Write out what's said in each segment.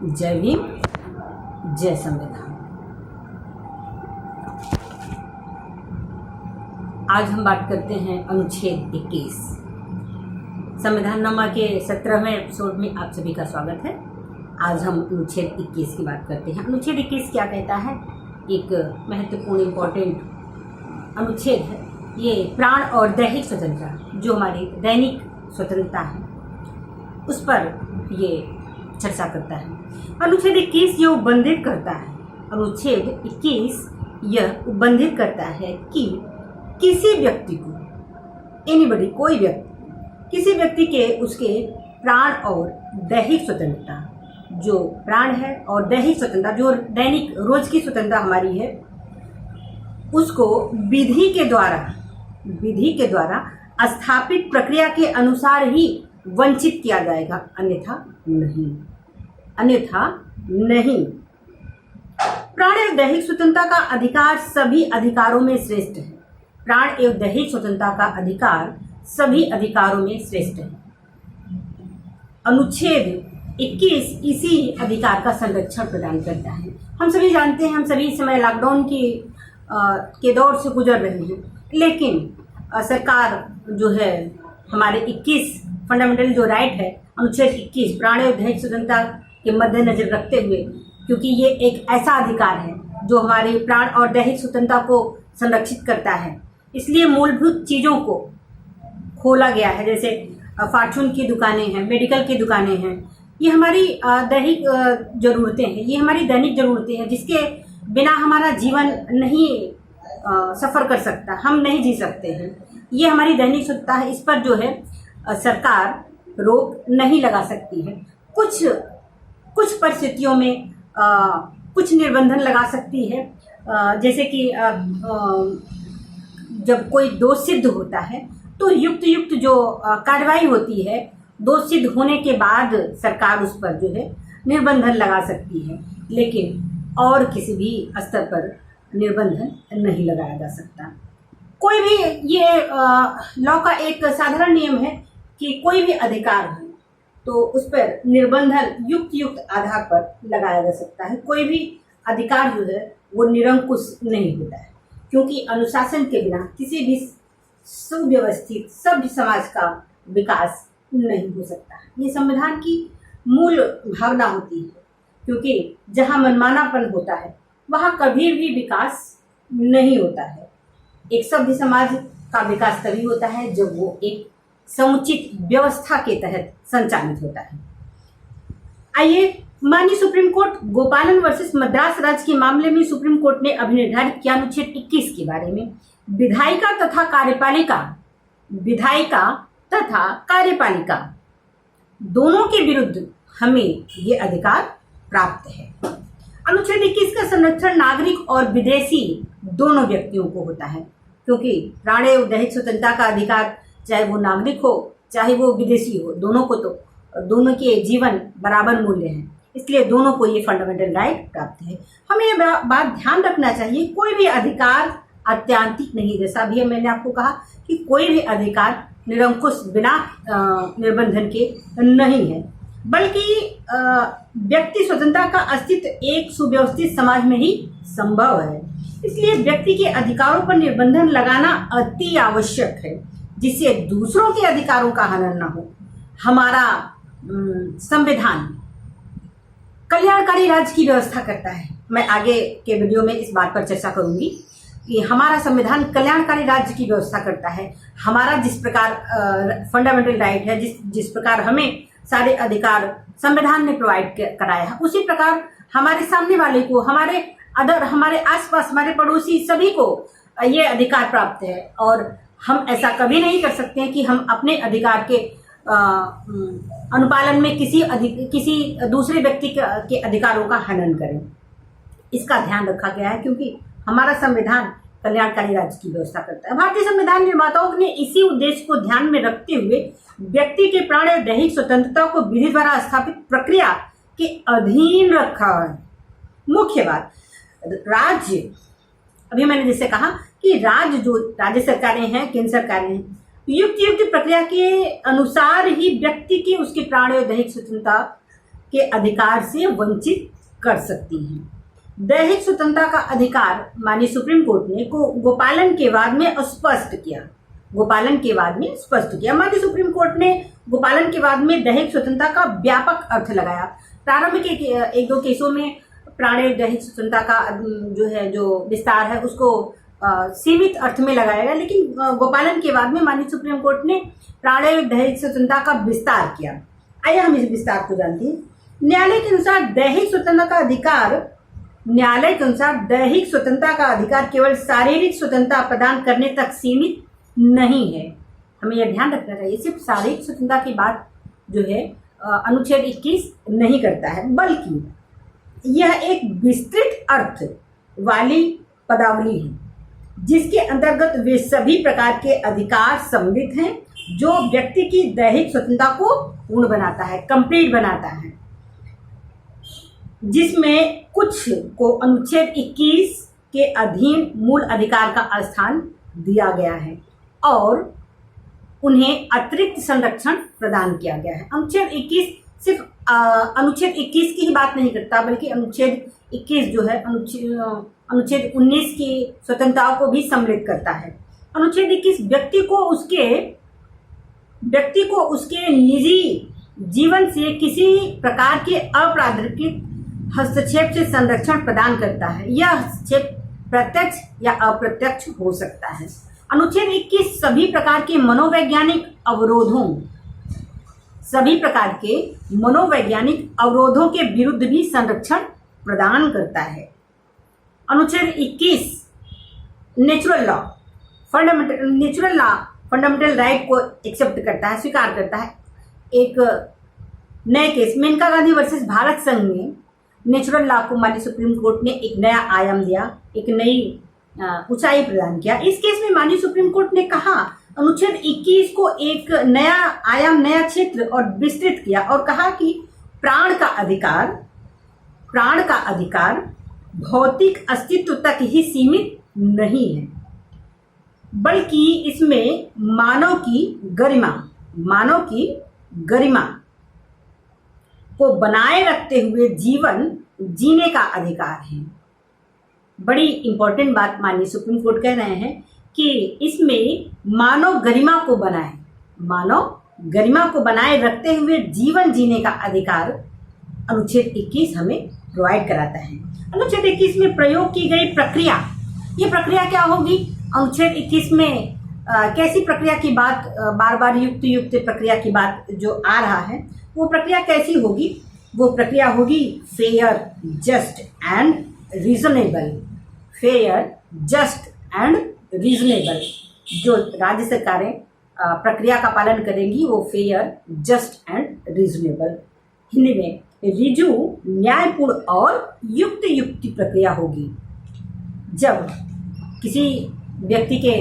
जय भीम, जय संविधान। आज हम बात करते हैं अनुच्छेद 21। संविधान नामा के 17वें एपिसोड में आप सभी का स्वागत है। आज हम अनुच्छेद 21 की बात करते हैं। अनुच्छेद 21 क्या कहता है? एक महत्वपूर्ण इम्पोर्टेंट अनुच्छेद है। ये प्राण और दैहिक स्वतंत्रता, जो हमारी दैनिक स्वतंत्रता है, उस पर ये चर्चा करता है। अनुच्छेद 21 ये उपबंधित करता है, अनुच्छेद 21 यह उपबंधित करता है कि किसी व्यक्ति को, एनीबडी, कोई व्यक्ति, किसी व्यक्ति के उसके प्राण और दैहिक स्वतंत्रता, जो प्राण है और दैहिक स्वतंत्रता, जो दैनिक रोज की स्वतंत्रता हमारी है, उसको विधि के द्वारा स्थापित प्रक्रिया के अनुसार ही वंचित किया जाएगा, अन्यथा नहीं। प्राण एवं दैहिक स्वतंत्रता का अधिकार सभी अधिकारों में श्रेष्ठ है। प्राण एवं दैहिक स्वतंत्रता का अधिकार सभी अधिकारों में श्रेष्ठ है। अनुच्छेद 21 इसी अधिकार का संरक्षण प्रदान करता है। हम सभी जानते हैं, हम सभी इस समय लॉकडाउन के दौर से गुजर रहे हैं, लेकिन सरकार जो है हमारे 21 फंडामेंटल जो राइट है, अनुच्छेद 21 प्राण एवं दैहिक स्वतंत्रता के मद्देनजर रखते हुए, क्योंकि ये एक ऐसा अधिकार है जो हमारे प्राण और दैहिक स्वतंत्रता को संरक्षित करता है, इसलिए मूलभूत चीज़ों को खोला गया है। जैसे फार्चून की दुकानें हैं, मेडिकल की दुकानें हैं, ये हमारी दैहिक ज़रूरतें हैं, ये हमारी दैनिक ज़रूरतें हैं, जिसके बिना हमारा जीवन नहीं सफ़र कर सकता, हम नहीं जी सकते हैं। ये हमारी दैनिक स्वतंत्रता है, इस पर जो है सरकार रोक नहीं लगा सकती है। कुछ परिस्थितियों में कुछ निर्बंधन लगा सकती है, जैसे कि जब कोई दोष सिद्ध होता है तो युक्त जो कार्रवाई होती है, दोष सिद्ध होने के बाद सरकार उस पर जो है निर्बंधन लगा सकती है, लेकिन और किसी भी स्तर पर निर्बंधन नहीं लगाया जा सकता। कोई भी, ये लॉ का एक साधारण नियम है कि कोई भी अधिकार है तो उस पर निर्बंधन युक्त आधार पर लगाया जा सकता है। कोई भी अधिकार जो है वो निरंकुश नहीं होता है, क्योंकि अनुशासन के बिना किसी भी सुव्यवस्थित सभ्य समाज का विकास नहीं हो सकता। ये संविधान की मूल भावना होती है, क्योंकि जहाँ मनमानापन होता है वहाँ कभी भी विकास नहीं होता है। एक सभ्य समाज का विकास तभी होता है जब वो एक समुचित व्यवस्था के तहत संचालित होता है। आइए, माननीय सुप्रीम कोर्ट गोपालन वर्सेस मद्रास राज्य के मामले में सुप्रीम कोर्ट ने अभी निर्धारित किया अनुच्छेद 21 के बारे में। विधायिका तथा कार्यपालिका दोनों के विरुद्ध हमें ये अधिकार प्राप्त है। अनुच्छेद 21 का संरक्षण नागरिक और विदेशी दोनों व्यक्तियों को होता है, क्योंकि प्राण एवं दैहिक स्वतंत्रता का अधिकार चाहे वो नागरिक हो चाहे वो विदेशी हो, दोनों के जीवन बराबर मूल्य हैं, इसलिए दोनों को ये फंडामेंटल राइट प्राप्त है। हमें ये बात ध्यान रखना चाहिए, कोई भी अधिकार आत्यांतिक नहीं। जैसा भी मैंने आपको कहा कि कोई भी अधिकार निरंकुश बिना निर्बंधन के नहीं है, बल्कि व्यक्ति स्वतंत्रता का अस्तित्व एक सुव्यवस्थित समाज में ही संभव है। इसलिए व्यक्ति के अधिकारों पर निर्बंधन लगाना अति आवश्यक है, जिससे दूसरों के अधिकारों का हनन न हो। हमारा संविधान कल्याणकारी राज्य की व्यवस्था करता है। मैं आगे के वीडियो में इस बात पर चर्चा करूंगी कि हमारा संविधान कल्याणकारी राज्य की व्यवस्था करता है। हमारा जिस प्रकार फंडामेंटल राइट है, जिस प्रकार हमें सारे अधिकार संविधान ने प्रोवाइड कराया है, उसी प्रकार हमारे सामने वाले को, हमारे आसपास, हमारे पड़ोसी, सभी को ये अधिकार प्राप्त है। और हम ऐसा कभी नहीं कर सकते हैं कि हम अपने अधिकार के अनुपालन में किसी दूसरे व्यक्ति के अधिकारों का हनन करें। इसका ध्यान रखा गया है, क्योंकि हमारा संविधान कल्याणकारी राज्य की व्यवस्था करता है। भारतीय संविधान निर्माताओं ने इसी उद्देश्य को ध्यान में रखते हुए व्यक्ति के प्राण और दैहिक स्वतंत्रता को विधि द्वारा स्थापित प्रक्रिया के अधीन रखा है। मुख्य बात, राज्य, अभी मैंने जैसे कहा कि राज्य सरकारें हैं, केंद्र सरकारें हैं, युक्त प्रक्रिया के अनुसार ही व्यक्ति की उसके प्राण और दैहिक स्वतंत्रता के अधिकार से वंचित कर सकती हैं। दैहिक स्वतंत्रता का अधिकार माननीय सुप्रीम कोर्ट ने गोपालन के बाद में स्पष्ट किया। गोपालन के बाद में स्पष्ट किया। माननीय सुप्रीम कोर्ट ने गोपालन के बाद में दैहिक स्वतंत्रता का व्यापक अर्थ लगाया। प्रारंभिक एक दो केसों में प्राणिक दैहिक स्वतंत्रता का जो विस्तार है उसको सीमित अर्थ में लगाया गया, लेकिन गोपालन के बाद में माननीय सुप्रीम कोर्ट ने प्राणिक दैहिक स्वतंत्रता का विस्तार किया। आइए हम इस विस्तार को जानते हैं। न्यायालय के अनुसार दैहिक स्वतंत्रता का अधिकार केवल शारीरिक स्वतंत्रता प्रदान करने तक सीमित नहीं है। हमें यह ध्यान रखना चाहिए, सिर्फ शारीरिक स्वतंत्रता की बात जो है अनुच्छेद 21 नहीं करता है, बल्कि यह एक विस्तृत अर्थ वाली पदावली है जिसके अंतर्गत वे सभी प्रकार के अधिकार सम्मिलित हैं जो व्यक्ति की दैहिक स्वतंत्रता को पूर्ण बनाता है, कंप्लीट बनाता है, जिसमें कुछ को अनुच्छेद 21 के अधीन मूल अधिकार का स्थान दिया गया है और उन्हें अतिरिक्त संरक्षण प्रदान किया गया है। अनुच्छेद 21 सिर्फ अनुच्छेद 21 की ही बात नहीं करता, बल्कि अनुच्छेद 21 जो है अनुच्छेद 19 की स्वतंत्रताओं को भी सम्मिलित करता है। अनुच्छेद 21 व्यक्ति को उसके निजी जीवन से किसी प्रकार के अपराधिक हस्तक्षेप से संरक्षण प्रदान करता है। यह हस्तक्षेप प्रत्यक्ष या अप्रत्यक्ष हो सकता है। अनुच्छेद 21 सभी प्रकार के मनोवैज्ञानिक अवरोधों के विरुद्ध भी संरक्षण प्रदान करता है। अनुच्छेद 21 नेचुरल लॉ फंडामेंटल राइट को एक्सेप्ट करता है, स्वीकार करता है। एक नए केस मेनका गांधी वर्सेस भारत संघ में नेचुरल लॉ को माननीय सुप्रीम कोर्ट ने एक नया आयाम दिया, एक नई ऊंचाई प्रदान किया। इस केस में माननीय सुप्रीम कोर्ट ने कहा अनुच्छेद 21 को एक नया आयाम, नया क्षेत्र और विस्तृत किया और कहा कि प्राण का अधिकार भौतिक अस्तित्व तक ही सीमित नहीं है, बल्कि इसमें मानव की गरिमा को बनाए रखते हुए जीवन जीने का अधिकार है। बड़ी इंपॉर्टेंट बात माननीय सुप्रीम कोर्ट कह रहे हैं कि इसमें मानव गरिमा को बनाए रखते हुए जीवन जीने का अधिकार अनुच्छेद 21 हमें प्रोवाइड कराता है। अनुच्छेद 21 में प्रयोग की गई प्रक्रिया, ये प्रक्रिया क्या होगी? अनुच्छेद 21 में कैसी प्रक्रिया की बात, बार बार युक्त प्रक्रिया की बात जो आ रहा है, वो प्रक्रिया कैसी होगी? वो प्रक्रिया होगी फेयर, जस्ट एंड रीजनेबल। जो राज्य सरकारें प्रक्रिया का पालन करेंगी वो fair, just and reasonable, Hindi में रिजु, न्यायपूर्ण और युक्ति प्रक्रिया होगी। जब किसी व्यक्ति के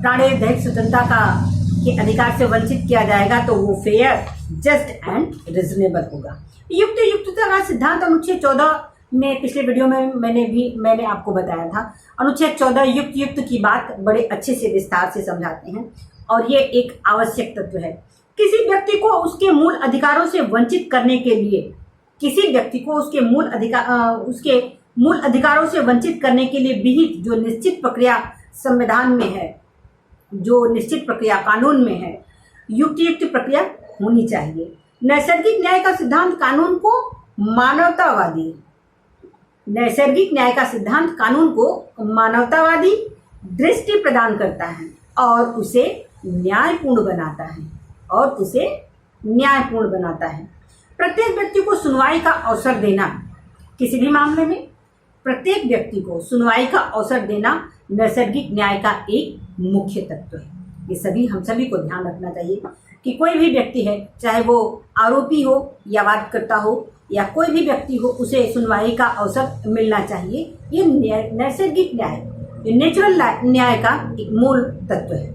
प्राणिक दैहिक स्वतंत्रता के अधिकार से वंचित किया जाएगा तो वो फेयर, जस्ट एंड रीजनेबल होगा। युक्तिता का सिद्धांत अनुच्छेद 14 में पिछले वीडियो में मैंने आपको बताया था। अनुच्छेद 14 युक्त की बात बड़े अच्छे से विस्तार से समझाते हैं और ये एक आवश्यक तत्व है। किसी व्यक्ति को उसके मूल अधिकारों से वंचित करने के लिए विहित जो निश्चित प्रक्रिया संविधान में है, जो निश्चित प्रक्रिया कानून में है, युक्त प्रक्रिया होनी चाहिए। नैसर्गिक न्याय का सिद्धांत कानून को मानवतावादी दृष्टि प्रदान करता है और उसे न्यायपूर्ण बनाता है। प्रत्येक व्यक्ति को सुनवाई का अवसर देना, किसी भी मामले में प्रत्येक व्यक्ति को सुनवाई का अवसर देना नैसर्गिक न्याय का एक मुख्य तत्व है। ये हम सभी को ध्यान रखना चाहिए कि कोई भी व्यक्ति है, चाहे वो आरोपी हो या वादकर्ता हो या कोई भी व्यक्ति हो, उसे सुनवाई का अवसर मिलना चाहिए। ये नैसर्गिक न्याय, ये नेचुरल न्याय का एक मूल तत्व है।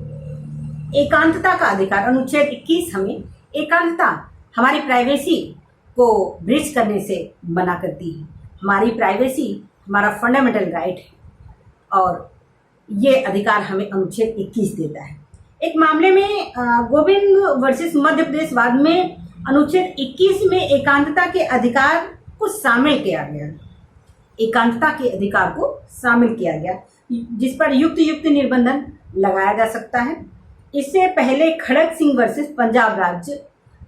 एकांतता का अधिकार, अनुच्छेद 21 हमें एकांतता, हमारी प्राइवेसी को ब्रीच करने से मना करती है। हमारी प्राइवेसी हमारा फंडामेंटल राइट है और ये अधिकार हमें अनुच्छेद 21 देता है। एक मामले में गोविंद वर्सेस मध्य प्रदेश वाद में अनुच्छेद 21 में एकांतता के अधिकार को शामिल किया गया। एकांतता के अधिकार को शामिल किया गया जिस पर युक्त निर्बंधन लगाया जा सकता है। इससे पहले खड़ग सिंह वर्सेस पंजाब राज्य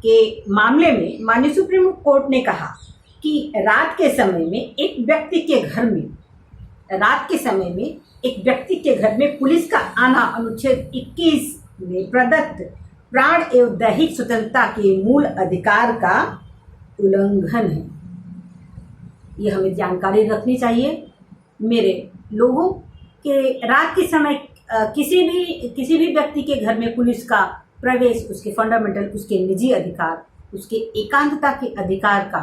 के मामले में माननीय सुप्रीम कोर्ट ने कहा कि रात के समय में एक व्यक्ति के घर में पुलिस का आना अनुच्छेद 21 में प्रदत्त प्राण एवं दैहिक स्वतंत्रता के मूल अधिकार का उल्लंघन है। ये हमें जानकारी रखनी चाहिए मेरे लोगों के। रात के समय किसी भी व्यक्ति के घर में पुलिस का प्रवेश उसके फंडामेंटल, उसके निजी अधिकार, उसके एकांतता के अधिकार का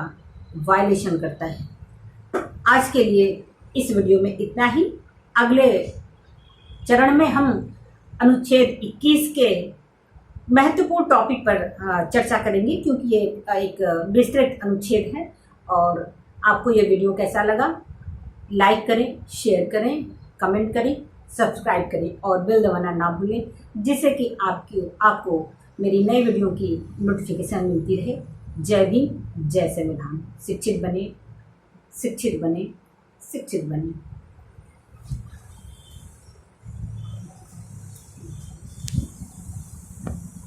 वायलेशन करता है। आज के लिए इस वीडियो में इतना ही। अगले चरण में हम अनुच्छेद 21 के महत्वपूर्ण टॉपिक पर चर्चा करेंगे, क्योंकि ये एक विस्तृत अनुच्छेद है। और आपको ये वीडियो कैसा लगा, लाइक करें, शेयर करें, कमेंट करें, सब्सक्राइब करें और बेल दबाना ना भूलें, जिससे कि आपको मेरी नई वीडियो की नोटिफिकेशन मिलती रहे। जय भीम, जय संविधान। शिक्षित बने, शिक्षित बने, शिक्षित बने।